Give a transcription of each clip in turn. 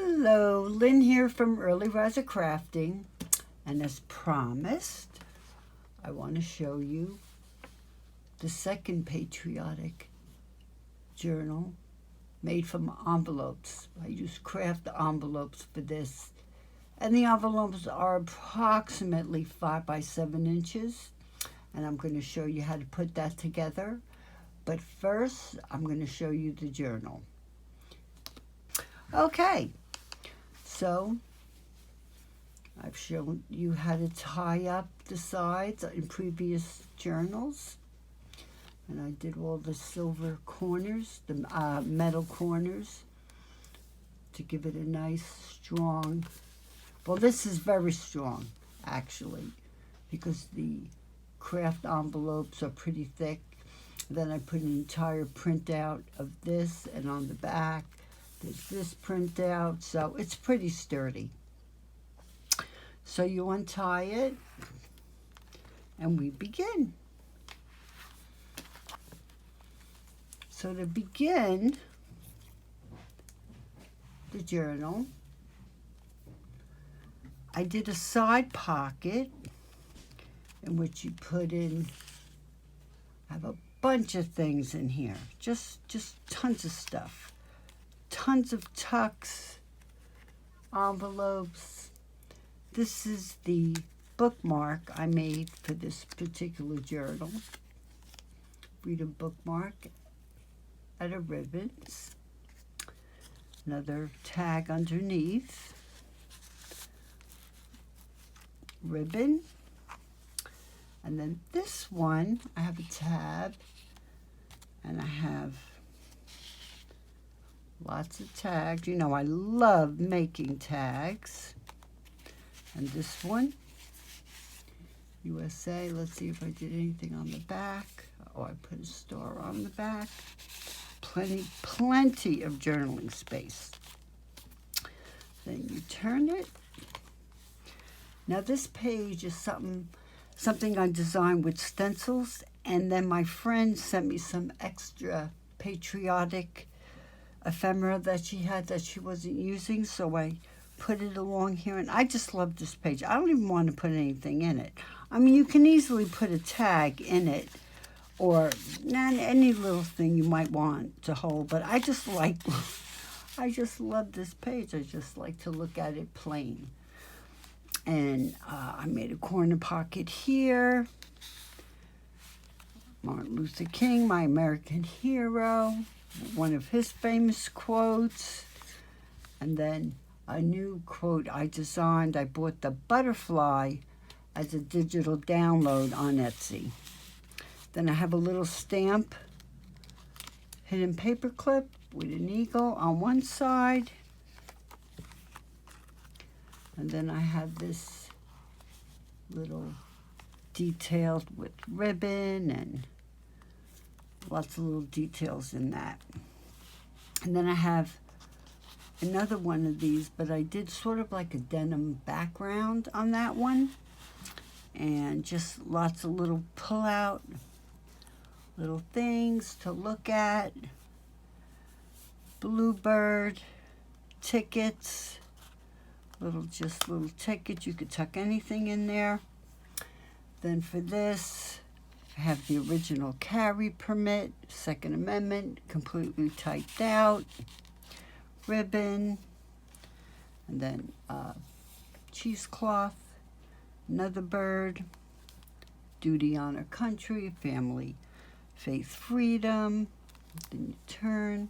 Hello, Lynn here from Early Riser Crafting, and as promised, I want to show you the second patriotic journal made from envelopes. I use Kraft envelopes for this, and the envelopes are approximately 5 by 7 inches, and I'm going to show you how to put that together. But first, I'm going to show you the journal. Okay, so I've shown you how to tie up the sides in previous journals, and I did all the silver corners, the metal corners, to give it a nice strong, well, this is very strong actually, because the Kraft envelopes are pretty thick. Then I put an entire printout of this, and on the back there's this printout, so it's pretty sturdy. So you untie it, and we begin. So to begin the journal, I did a side pocket in which you put in, I have a bunch of things in here, just tons of stuff. Tons of tucks, envelopes. This is the bookmark I made for this particular journal. Freedom bookmark out of ribbons. Another tag underneath. Ribbon. And then this one, I have a tab, and I have lots of tags. You know, I love making tags. And this one, USA. Let's see if I did anything on the back. Oh, I put a star on the back. Plenty of journaling space. Then you turn it. Now this page is something I designed with stencils, and then my friend sent me some extra patriotic ephemera that she had that she wasn't using, so I put it along here, and I just love this page. I don't even want to put anything in it. I mean, you can easily put a tag in it, or any little thing you might want to hold, but I just love this page. I just like to look at it plain. And I made a corner pocket here. Martin Luther King, my American hero, one of his famous quotes. And then a new quote I designed. I bought the butterfly as a digital download on Etsy. Then I have a little stamp, hidden paper clip with an eagle on one side. And then I have this little detailed with ribbon and lots of little details in that. And then I have another one of these, but I did sort of like a denim background on that one. And just lots of little pull-out little things to look at. Bluebird tickets. Little tickets. You could tuck anything in there. Then for this, I have the original carry permit, Second Amendment, completely typed out, ribbon, and then cheesecloth, another bird, duty, honor, country, family, faith, freedom. Then you turn.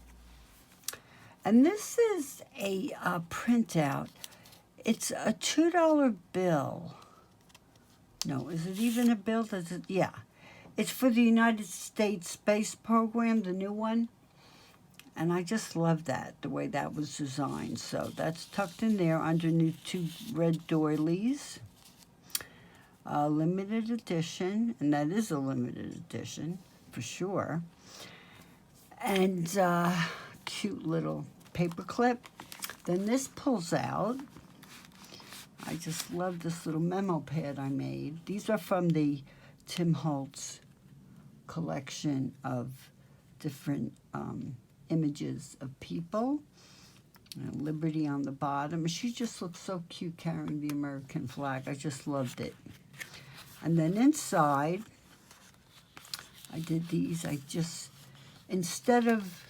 And this is a printout. It's a $2 bill. No, is it even a bill? Yeah. It's for the United States Space Program, the new one. And I just love that, the way that was designed. So that's tucked in there underneath two red doilies. Limited edition, and that is a limited edition for sure. And cute little paper clip. Then this pulls out. I just love this little memo pad I made. These are from the Tim Holtz collection of different images of people. And Liberty on the bottom. She just looks so cute carrying the American flag. I just loved it. And then inside, I did these. I just, instead of,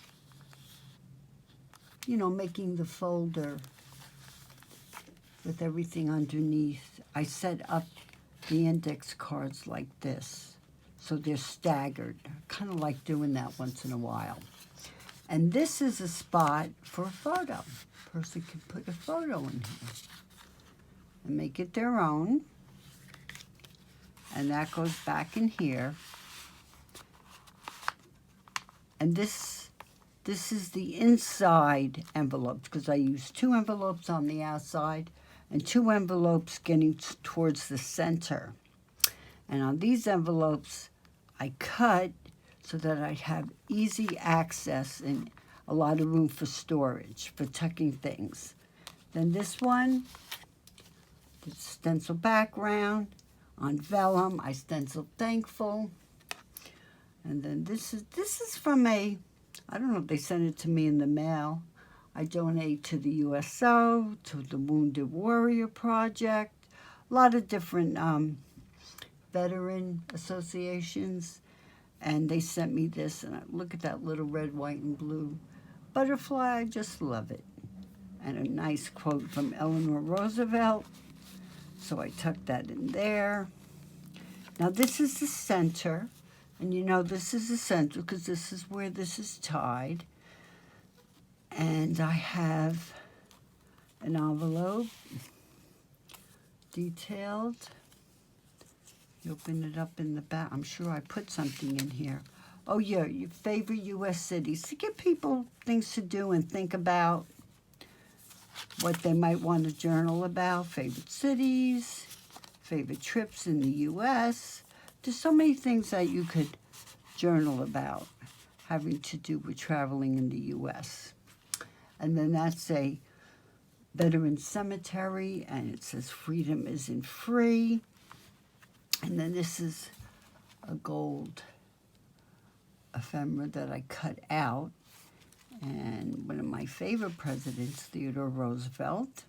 making the folder with everything underneath, I set up the index cards like this. So they're staggered. I kind of like doing that once in a while. And this is a spot for a photo. A person can put a photo in here and make it their own. And that goes back in here. And this is the inside envelopes, because I use 2 envelopes on the outside and 2 envelopes getting towards the center. And on these envelopes, I cut so that I'd have easy access and a lot of room for storage, for tucking things. Then this one, the stencil background. On vellum, I stenciled thankful. And then this is from I don't know if they sent it to me in the mail. I donate to the USO, to the Wounded Warrior Project, a lot of different veteran associations. And they sent me this, and look at that little red, white, and blue butterfly. I just love it. And a nice quote from Eleanor Roosevelt. So I tucked that in there. Now this is the center. And this is the center because this is where this is tied. And I have an envelope, detailed. You open it up in the back. I'm sure I put something in here. Oh, yeah, your favorite U.S. cities. To give people things to do and think about what they might want to journal about. Favorite cities, favorite trips in the U.S. There's so many things that you could journal about having to do with traveling in the U.S. And then that's a veteran cemetery, and it says freedom isn't free. And then this is a gold ephemera that I cut out. And one of my favorite presidents, Theodore Roosevelt,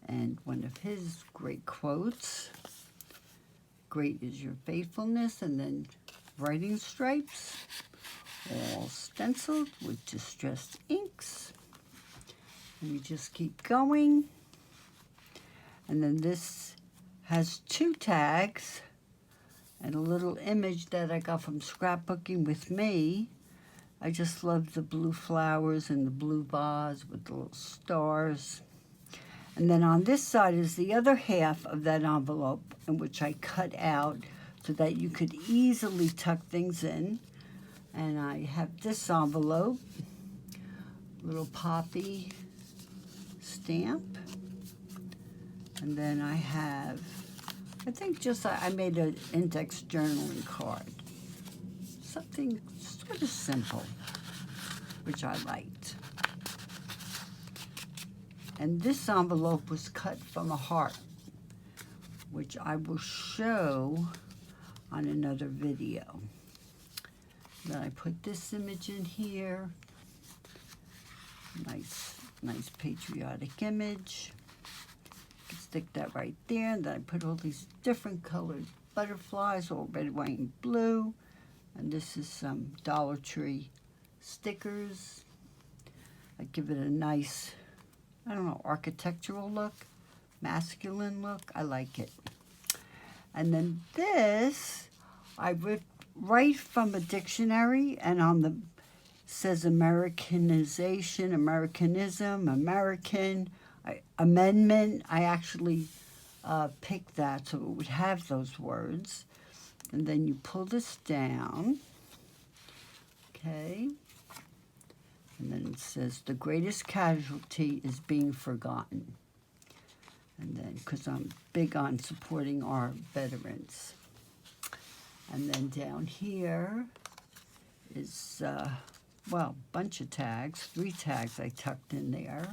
and one of his great quotes, great is your faithfulness, and then writing stripes, all stenciled with distressed inks. And we just keep going. And then this has 2 tags and a little image that I got from scrapbooking with me. I just love the blue flowers and the blue vase with the little stars. And then on this side is the other half of that envelope, in which I cut out so that you could easily tuck things in. And I have this envelope, little poppy stamp. And then I have, I think just I made an index journaling card. Something sort of simple, which I liked. And this envelope was cut from a heart, which I will show on another video. Then I put this image in here. Nice patriotic image. Stick that right there. And then I put all these different colored butterflies, all red, white, and blue. And this is some Dollar Tree stickers. I give it a nice, I don't know, architectural look, masculine look. I like it. And then this, I ripped right from a dictionary, and on the says Americanization, Americanism, American, amendment. I actually picked that so it would have those words. And then you pull this down, okay? And then it says, the greatest casualty is being forgotten. And then, because I'm big on supporting our veterans. And then down here is, well, a bunch of tags, 3 tags I tucked in there.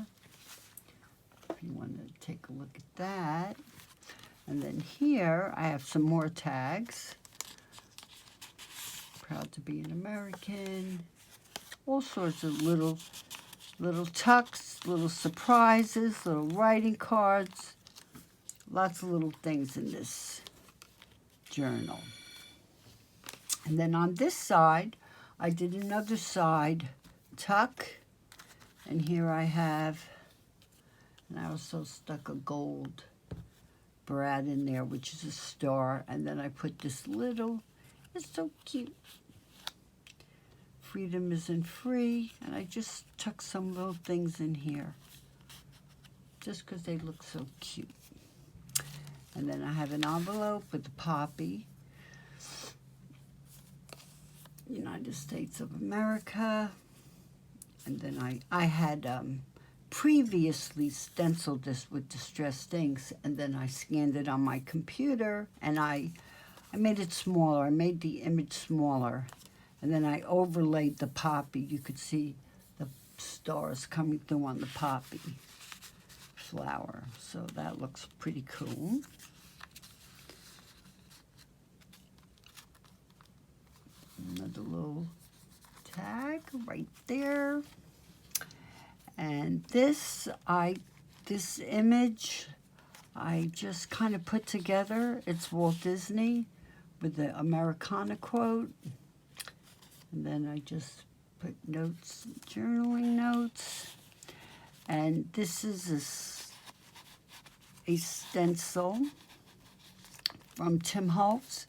If you want to take a look at that. And then here I have some more tags. Proud to be an American. All sorts of little Little tucks, little surprises, little writing cards. Lots of little things in this journal. And then on this side, I did another side tuck. And here I have, and I also stuck a gold brad in there, which is a star. And then I put this little, it's so cute. Freedom isn't free. And I just tuck some little things in here, just because they look so cute. And then I have an envelope with the poppy. United States of America. And then I had previously stenciled this with distressed inks, and then I scanned it on my computer, and I made it smaller. I made the image smaller, and then I overlaid the poppy. You could see the stars coming through on the poppy flower. So that looks pretty cool. Another little tag right there. And this image I just kind of put together. It's Walt Disney with the Americana quote. And then I just put notes, journaling notes. And this is a stencil from Tim Holtz.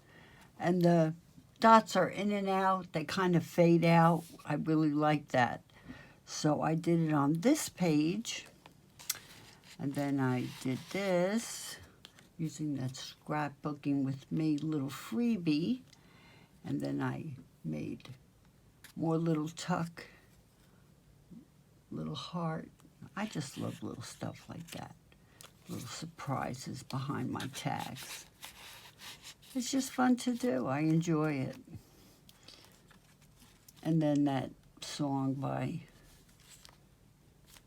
And the dots are in and out. They kind of fade out. I really like that. So I did it on this page. And then I did this using that scrapbooking with me little freebie. And then I made more little tuck, little heart. I just love little stuff like that. Little surprises behind my tags. It's just fun to do. I enjoy it. And then that song by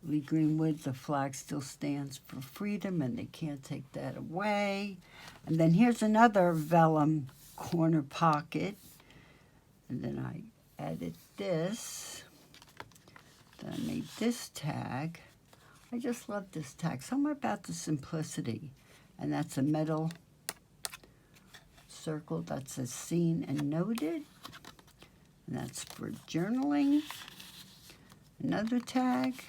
Lee Greenwood, "The flag still stands for freedom, and they can't take that away." And then here's another vellum corner pocket. And then I added this. Then I made this tag. I just love this tag. Something about the simplicity. And that's a metal circle that says seen and noted. And that's for journaling. Another tag.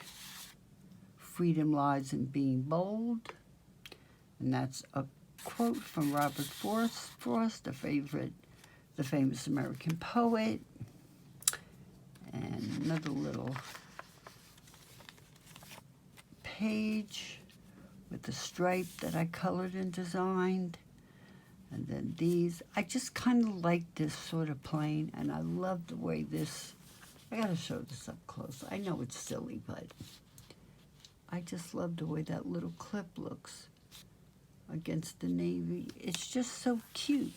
Freedom lies in being bold. And that's a quote from Robert Frost, the famous American poet. And another little page with the stripe that I colored and designed. And then these, I just kind of like this sort of plain, and I love the way this, I gotta show this up close. I know it's silly, but I just love the way that little clip looks against the navy. It's just so cute.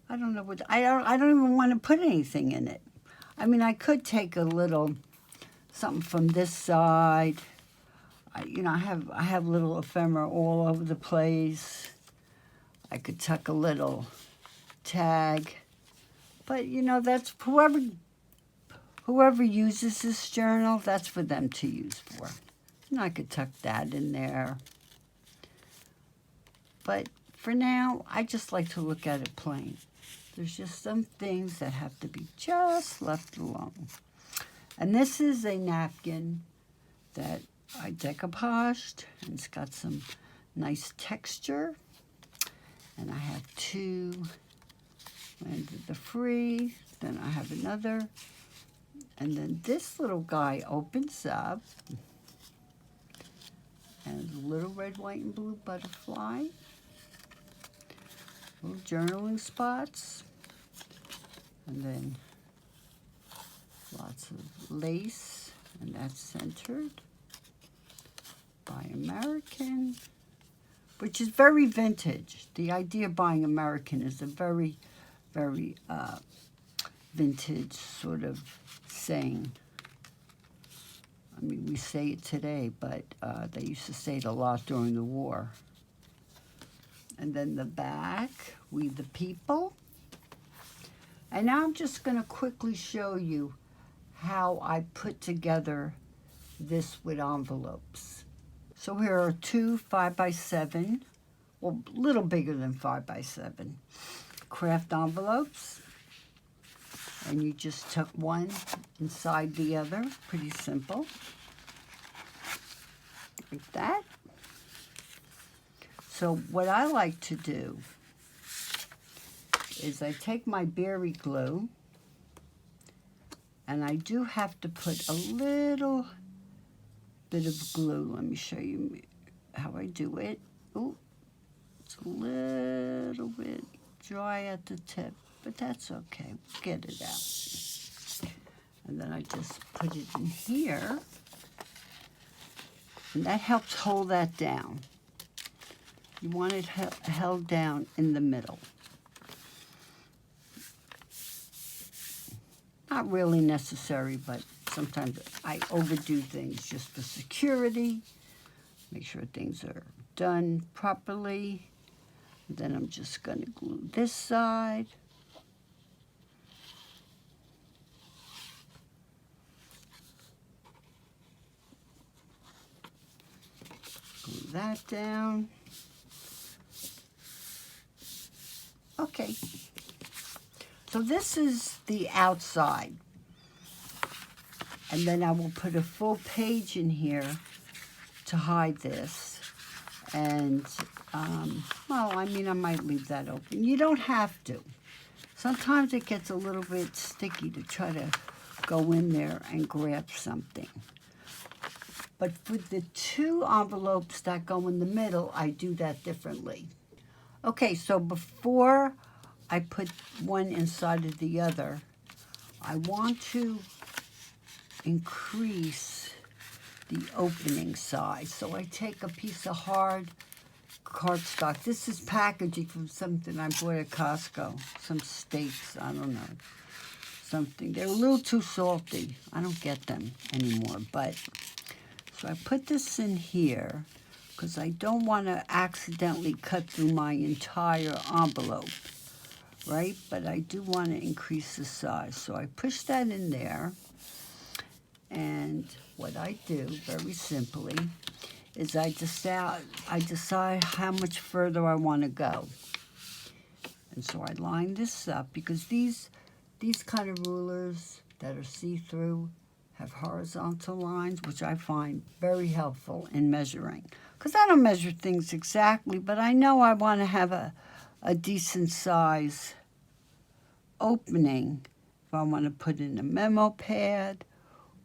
I don't know what, I don't even want to put anything in it. I mean, I could take a little something from this side. I have little ephemera all over the place. I could tuck a little tag. But, that's whoever uses this journal, that's for them to use for. And I could tuck that in there. But for now, I just like to look at it plain. There's just some things that have to be just left alone. And this is a napkin that I decoupaged, and it's got some nice texture. And I have two, landed the free, then I have another. And then this little guy opens up, and a little red, white, and blue butterfly. Little journaling spots. And then lots of lace, and that's centered by American, which is very vintage. The idea of buying American is a very, very vintage sort of saying. I mean, we say it today, but they used to say it a lot during the war. And then the back, We the People. And now I'm just going to quickly show you how I put together this with envelopes. So here are two 5x7, well, a little bigger than 5x7 Kraft envelopes. And you just tuck one inside the other, pretty simple, like that. So what I like to do is I take my berry glue, and I do have to put a little bit of glue. Let me show you how I do it. Oh, it's a little bit dry at the tip, but that's okay. We'll get it out. And then I just put it in here, and that helps hold that down. You want it held down in the middle. Not really necessary, but sometimes I overdo things just for security. Make sure things are done properly. Then I'm just going to glue this side. Glue that down. Okay. So this is the outside. And then I will put a full page in here to hide this. And, well, I mean, I might leave that open. You don't have to. Sometimes it gets a little bit sticky to try to go in there and grab something. But for the two envelopes that go in the middle, I do that differently. Okay, so before I put one inside of the other, I want to increase the opening size. So I take a piece of hard cardstock. This is packaging from something I bought at Costco. Some steaks, I don't know. Something. They're a little too salty. I don't get them anymore. But so I put this in here because I don't want to accidentally cut through my entire envelope, right? But I do want to increase the size. So I push that in there. And what I do, very simply, is I decide how much further I want to go. And so I line this up because these kind of rulers that are see-through have horizontal lines, which I find very helpful in measuring. Because I don't measure things exactly, but I know I want to have a decent size opening if I want to put in a memo pad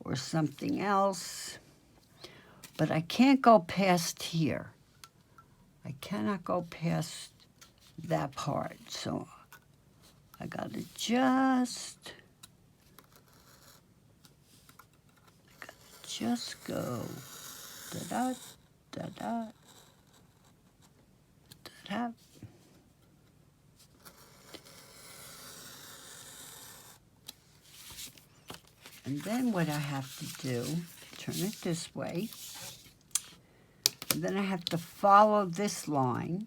or something else. But I can't go past here. I cannot go past that part. So I gotta just go da-da, da-da, da-da. And then what I have to do, turn it this way, and then I have to follow this line,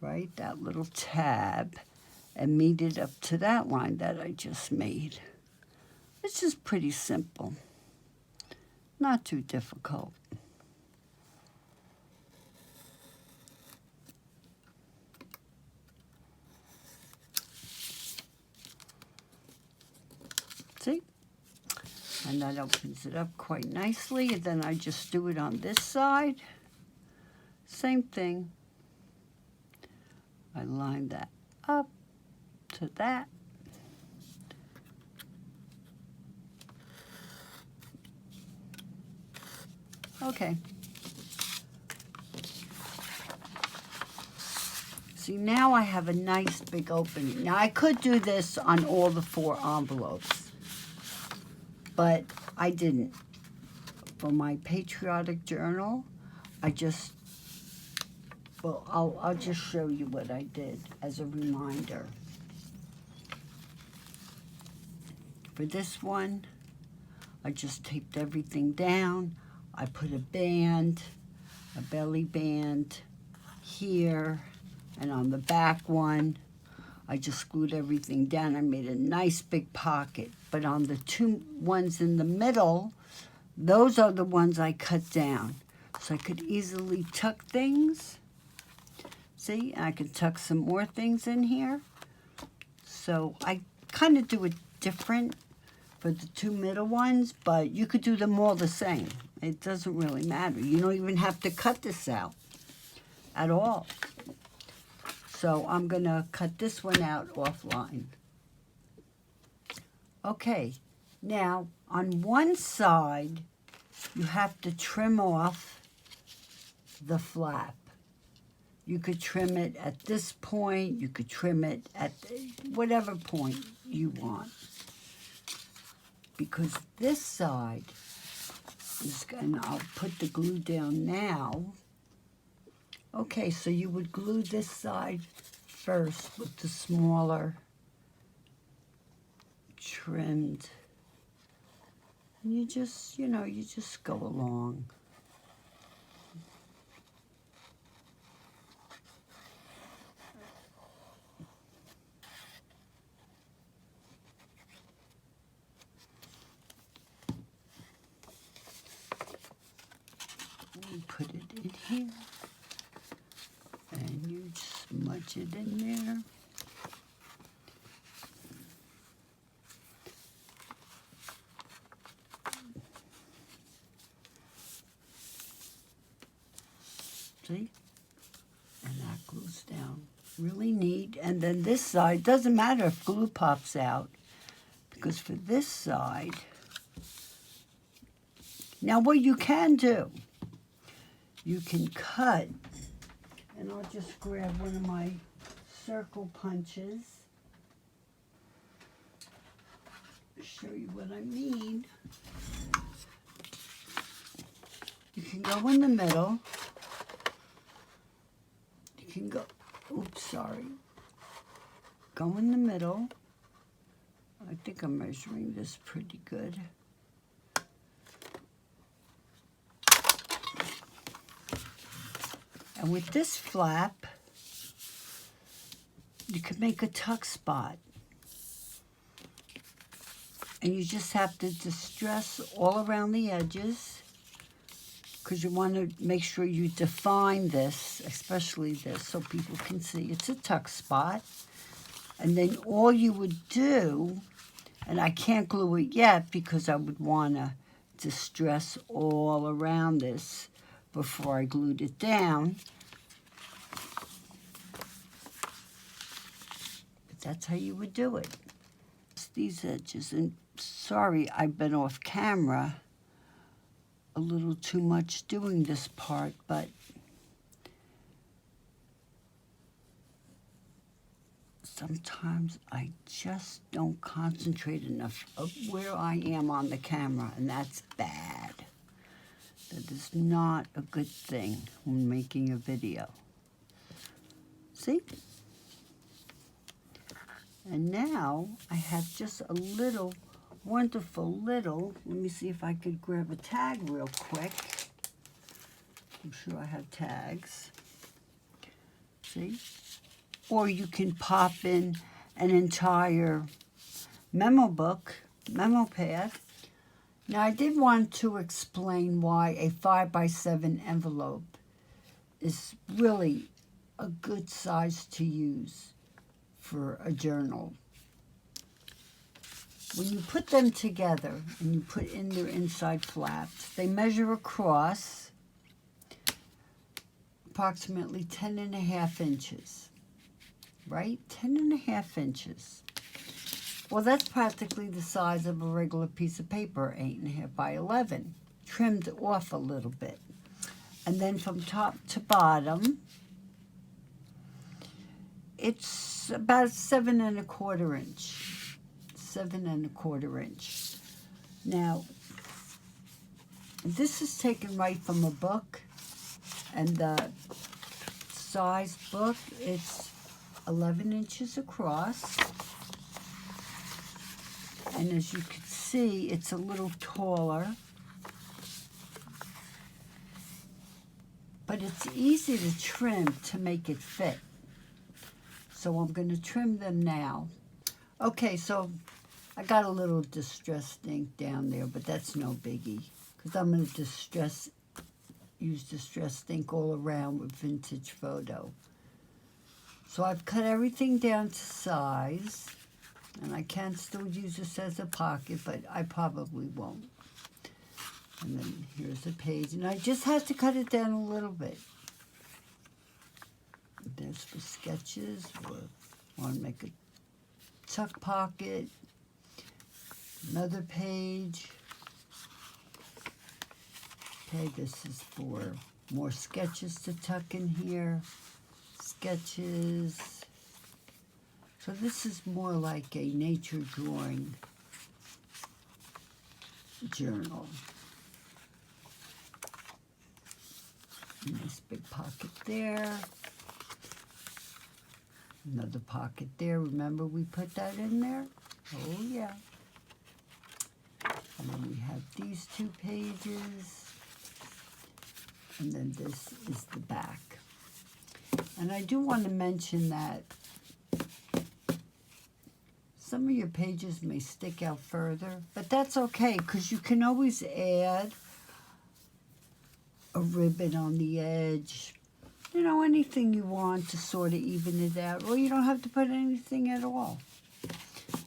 right, that little tab, and meet it up to that line that I just made. It's just pretty simple, not too difficult. See? And that opens it up quite nicely. And then I just do it on this side. Same thing. I line that up to that. Okay. See, now I have a nice big opening. Now, I could do this on all the 4 envelopes, but I didn't. For my patriotic journal, I just, well, I'll just show you what I did as a reminder. For this one, I just taped everything down. I put a band, a belly band here, and on the back one, I just glued everything down. I made a nice big pocket. But on the 2 ones in the middle, those are the ones I cut down. So I could easily tuck things. See, I could tuck some more things in here. So I kind of do it different for the two middle ones, but you could do them all the same. It doesn't really matter. You don't even have to cut this out at all. So I'm going to cut this one out offline. Okay, now on one side, you have to trim off the flap. You could trim it at this point. You could trim it at whatever point you want. Because this side is, and I'll put the glue down now. Okay, so you would glue this side first with the smaller trimmed. And you just, you know, you just go along. And put it in here. And you smudge it in there. See? And that glues down really neat. And then this side, doesn't matter if glue pops out, because for this side, now what you can do, you can cut, and I'll just grab one of my circle punches, show you what I mean. You can go in the middle. You can go, oops, sorry. Go in the middle. I think I'm measuring this pretty good. And with this flap, you can make a tuck spot. And you just have to distress all around the edges, because you want to make sure you define this, especially this, so people can see it's a tuck spot. And then all you would do, and I can't glue it yet because I would want to distress all around this before I glued it down. But that's how you would do it. It's these edges, and sorry I've been off camera a little too much doing this part, but sometimes I just don't concentrate enough of where I am on the camera, and that's bad. That is not a good thing when making a video. See? And now I have just a little, wonderful little, let me see if I could grab a tag real quick. I'm sure I have tags. See? Or you can pop in an entire memo book, memo pad. Now I did want to explain why a 5x7 envelope is really a good size to use for a journal. When you put them together and you put in their inside flaps, they measure across approximately 10.5 inches. Right? 10.5 inches. Well, that's practically the size of a regular piece of paper, 8.5 by 11, trimmed off a little bit. And then from top to bottom, it's about 7.25 inch. 7.25 inch. Now, this is taken right from a book, and the size book, it's 11 inches across, and as you can see, it's a little taller, but it's easy to trim to make it fit. So I'm going to trim them now. Okay, so I got a little distressed ink down there, but that's no biggie because I'm going to use distress ink all around with Vintage Photo. So I've cut everything down to size, and I can still use this as a pocket, but I probably won't. And then here's a page, and I just had to cut it down a little bit. There's for sketches, or want to make a tuck pocket. Another page. Okay, this is for more sketches to tuck in here. Sketches. So this is more like a nature drawing journal. Nice big pocket there. Another pocket there. Remember we put that in there? Oh yeah. And then we have these 2 pages. And then this is the back. And I do want to mention that some of your pages may stick out further, but that's okay, because you can always add a ribbon on the edge. You know, anything you want to sort of even it out, or you don't have to put anything at all.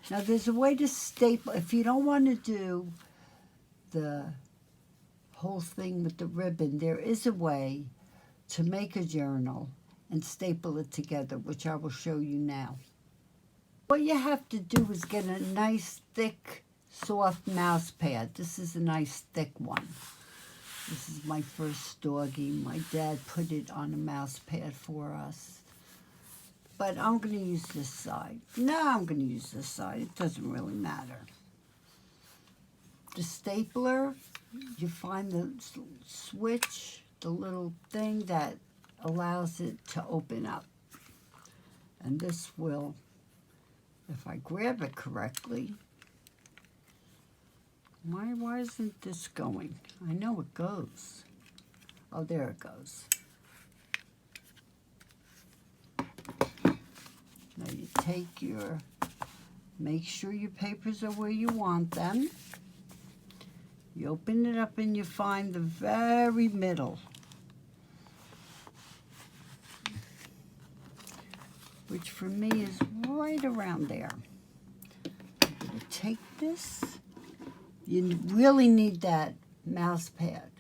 Now, there's a way to staple. If you don't want to do the whole thing with the ribbon, there is a way to make a journal and staple it together, which I will show you now. What you have to do is get a nice, thick, soft mouse pad. This is a nice, thick one. This is my first doggy. My dad put it on a mouse pad for us. But I'm going to use this side. No, I'm going to use this side. It doesn't really matter. The stapler, you find the switch, the little thing that allows it to open up. And this will, if I grab it correctly, why isn't this going? I know it goes. Oh, there it goes. Now you take make sure your papers are where you want them. You open it up and you find the very middle, which for me is right around there. I'm going to take this. You really need that mouse pad.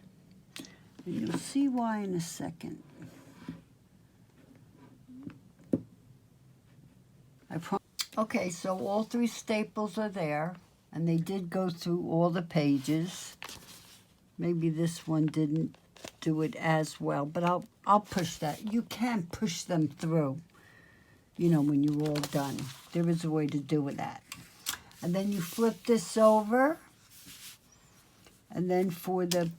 And you'll see why in a second. Okay, so all 3 staples are there, and they did go through all the pages. Maybe this one didn't do it as well, but I'll push that. You can push them through, you know, when you're all done. There is a way to do that. And then you flip this over. And then for the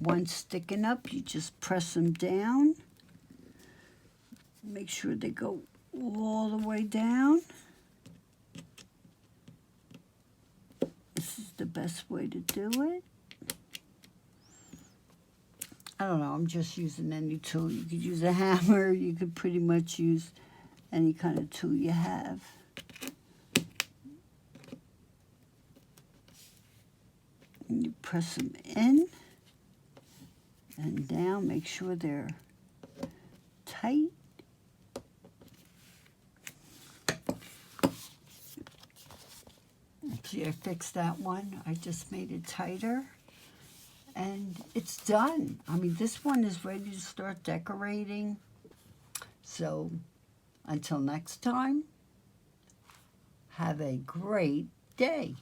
ones sticking up, you just press them down. Make sure they go all the way down. This is the best way to do it. I don't know, I'm just using any tool. You could use a hammer. You could pretty much use any kind of tool you have. And you press them in and down. Make sure they're tight. See, I fixed that one. I just made it tighter. And it's done. I mean, this one is ready to start decorating. So, until next time, have a great day.